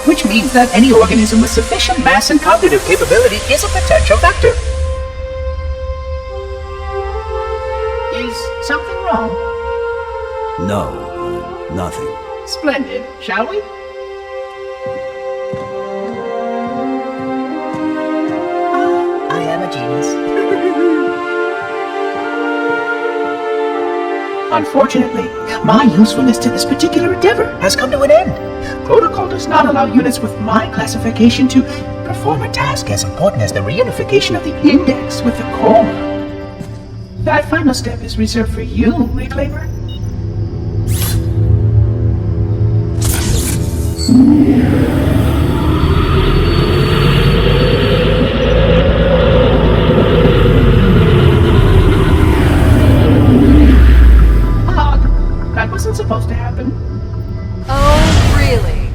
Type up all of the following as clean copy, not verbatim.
which means that any organism with sufficient mass and cognitive capability is a potential vector. Is something wrong? No, nothing. Splendid, shall we? I am a genius. Unfortunately, my usefulness to this particular endeavor has come to an end. Protocol does not allow units with my classification to perform a task as important as the reunification of the index with the core. That final step is reserved for you, Reclaimer. That wasn't supposed to happen. Oh, really?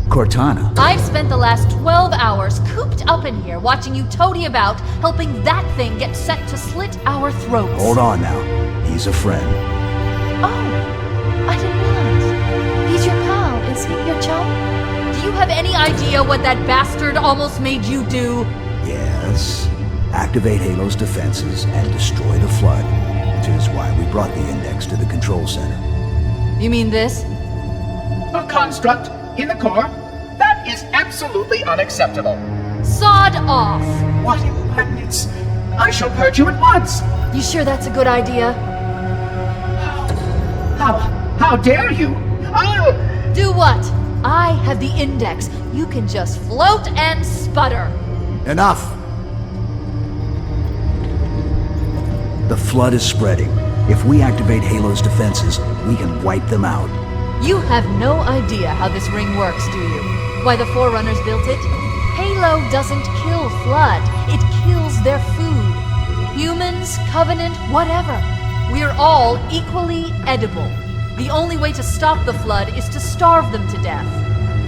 Cortana. I've spent the last 12 hours cooped up in here watching you toady about, helping that thing get set to slit our throats. Hold on now. He's a friend. Oh, I didn't realize. He's your pal, is he? Your chum? Do you have any idea what that bastard almost made you do? Yes. Activate Halo's defenses and destroy the Flood, which is why we brought the index to the control center. You mean this? A construct in the core? That is absolutely unacceptable. Sod off! What impertinence! I shall purge you at once! You sure that's a good idea? How dare you? I'll... Do what? I have the index. You can just float and sputter. Enough! The Flood is spreading. If we activate Halo's defenses, we can wipe them out. You have no idea how this ring works, do you? Why the Forerunners built it? Halo doesn't kill Flood. It kills their food. Humans, Covenant, whatever. We're all equally edible. The only way to stop the Flood is to starve them to death.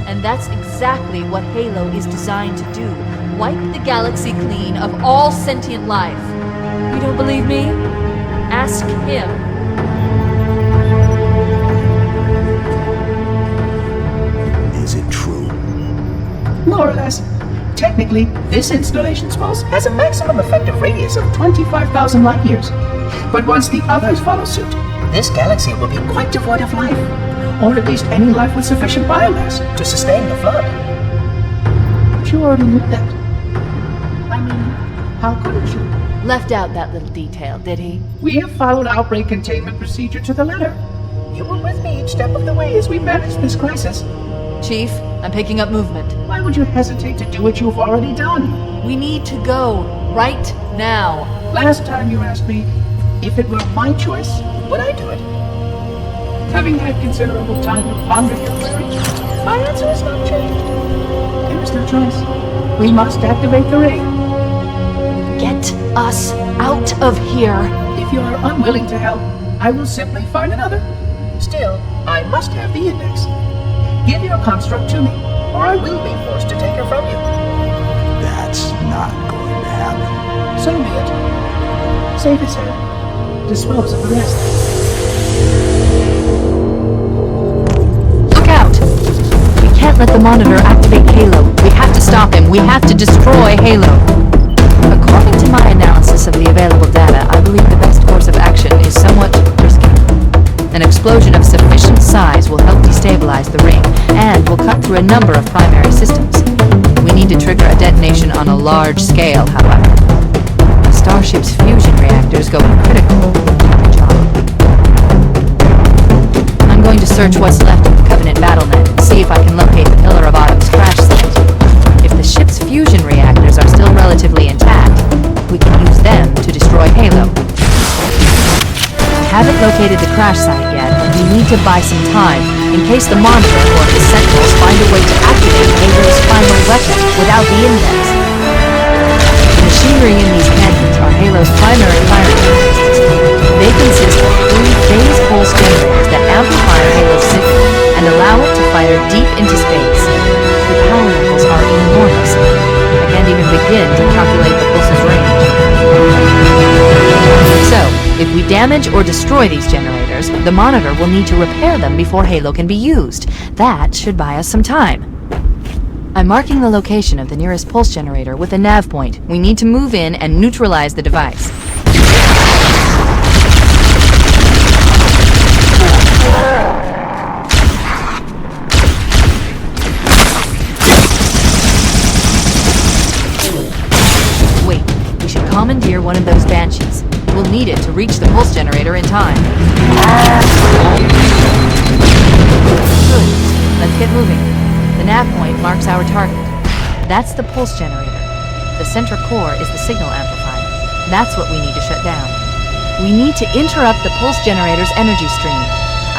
And that's exactly what Halo is designed to do. Wipe the galaxy clean of all sentient life. You don't believe me? Ask him. Is it true? More or less. Technically, this installation's pulse has a maximum effective radius of 25,000 light years. But once the others follow suit, this galaxy will be quite devoid of life. Or at least any life with sufficient biomass to sustain the Flood. But you already knew that. I mean, how couldn't you? Left out that little detail, did he? We have followed outbreak containment procedure to the letter. You were with me each step of the way as we managed this crisis. Chief, I'm picking up movement. Why would you hesitate to do what you've already done? We need to go. Right now. Last time you asked me if it were my choice, would I do it? Having had considerable time to ponder your query, my answer has not changed. There is no choice. We must activate the ring. Get us out of here. If you are unwilling to help, I will simply find another. Still, I must have the index. Give your construct to me, or I will be forced to take her from you. That's not going to happen. So be it. Save his head. Dispose of the rest. Look out! We can't let the monitor activate Halo. We have to stop him. We have to destroy Halo. According to my analysis of the available data, I believe the best course of action is somewhat risky. An explosion of sufficient size will help destabilize the ring, and will cut through a number of primary systems. We need to trigger a detonation on a large scale, however. The Starship's fusion reactors go critical. I'm going to search what's left of the Covenant BattleNet and see if I can locate the Pillar of Autumn's crash site. If the ship's fusion reactors are still relatively intact, we can use them to destroy Halo. I haven't located the crash site yet, and we need to buy some time in case the Monitor or the Sentinels find a way to activate Halo's final weapon without the index. The machinery in these cannons are Halo's primary firing devices. They consist of 3 phase pulse generators that amplify Halo's signal and allow it to fire deep into space. The power levels are enormous. I can't even begin to calculate the pulse's range. So, if we damage or destroy these generators, the monitor will need to repair them before Halo can be used. That should buy us some time. I'm marking the location of the nearest pulse generator with a nav point. We need to move in and neutralize the device. Wait, we should commandeer one of those Banshees. We'll need it to reach the pulse generator in time. Good. Let's get moving. The nav point marks our target. That's the pulse generator. The center core is the signal amplifier. That's what we need to shut down. We need to interrupt the pulse generator's energy stream.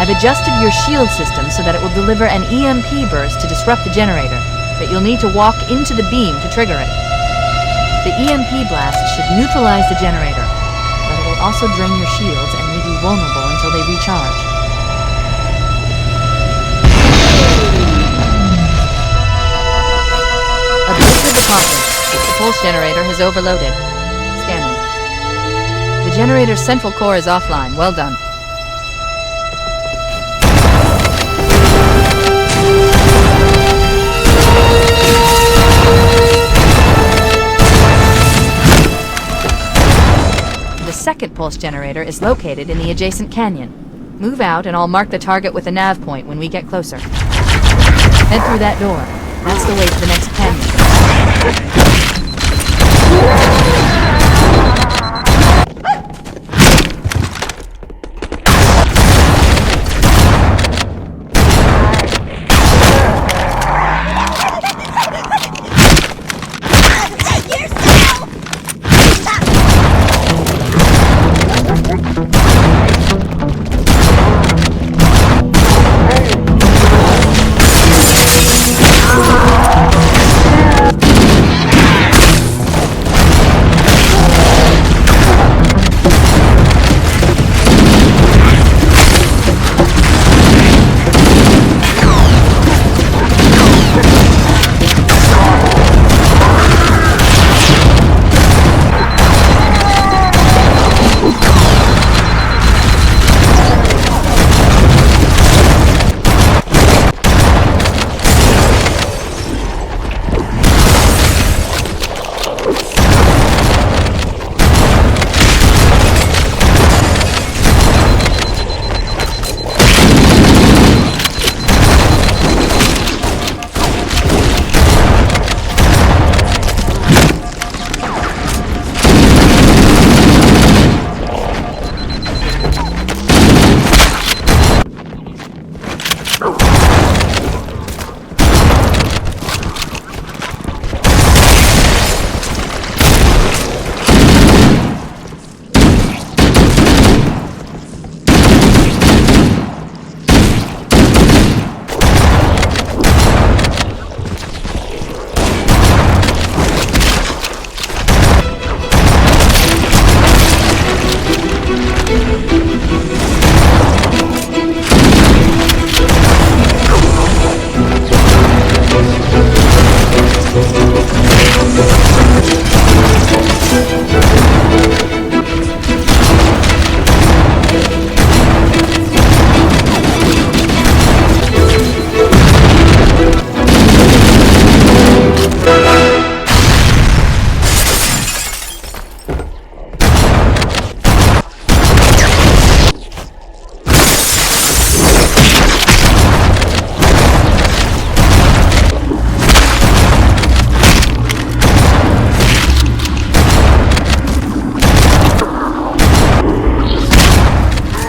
I've adjusted your shield system so that it will deliver an EMP burst to disrupt the generator, but you'll need to walk into the beam to trigger it. The EMP blast should neutralize the generator, but it will also drain your shields and leave you vulnerable until they recharge. Objective accomplished. The pulse generator has overloaded. Scanning. The generator's central core is offline. Well done. The second pulse generator is located in the adjacent canyon. Move out and I'll mark the target with a nav point when we get closer. Head through that door. That's the way to the next canyon.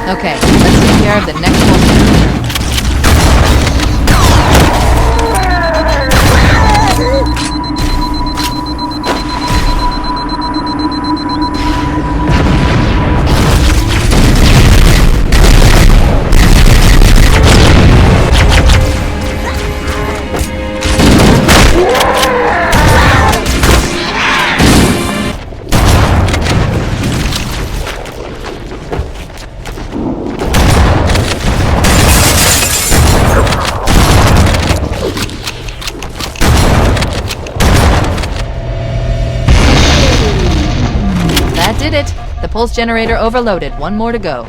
Okay, let's take care of the next one. pulse generator overloaded. One more to go.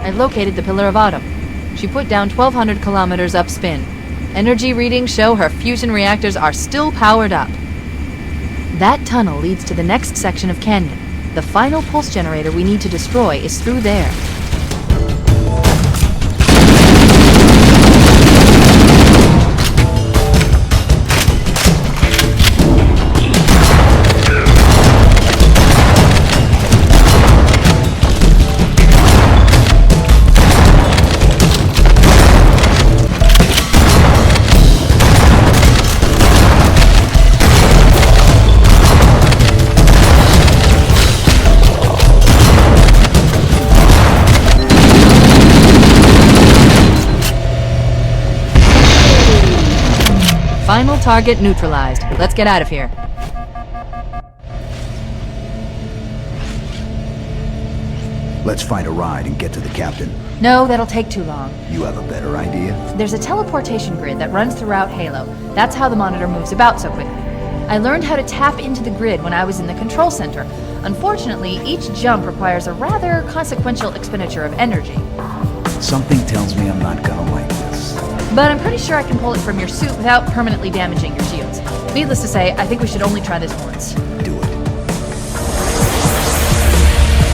I located the Pillar of Autumn. She put down 1,200 kilometers upspin. Energy readings show her fusion reactors are still powered up. That tunnel leads to the next section of canyon. The final pulse generator we need to destroy is through there. Final target neutralized. Let's get out of here. Let's find a ride and get to the captain. No, that'll take too long. You have a better idea? There's a teleportation grid that runs throughout Halo. That's how the monitor moves about so quickly. I learned how to tap into the grid when I was in the control center. Unfortunately, each jump requires a rather consequential expenditure of energy. Something tells me I'm not gonna like this. But I'm pretty sure I can pull it from your suit without permanently damaging your shields. Needless to say, I think we should only try this once.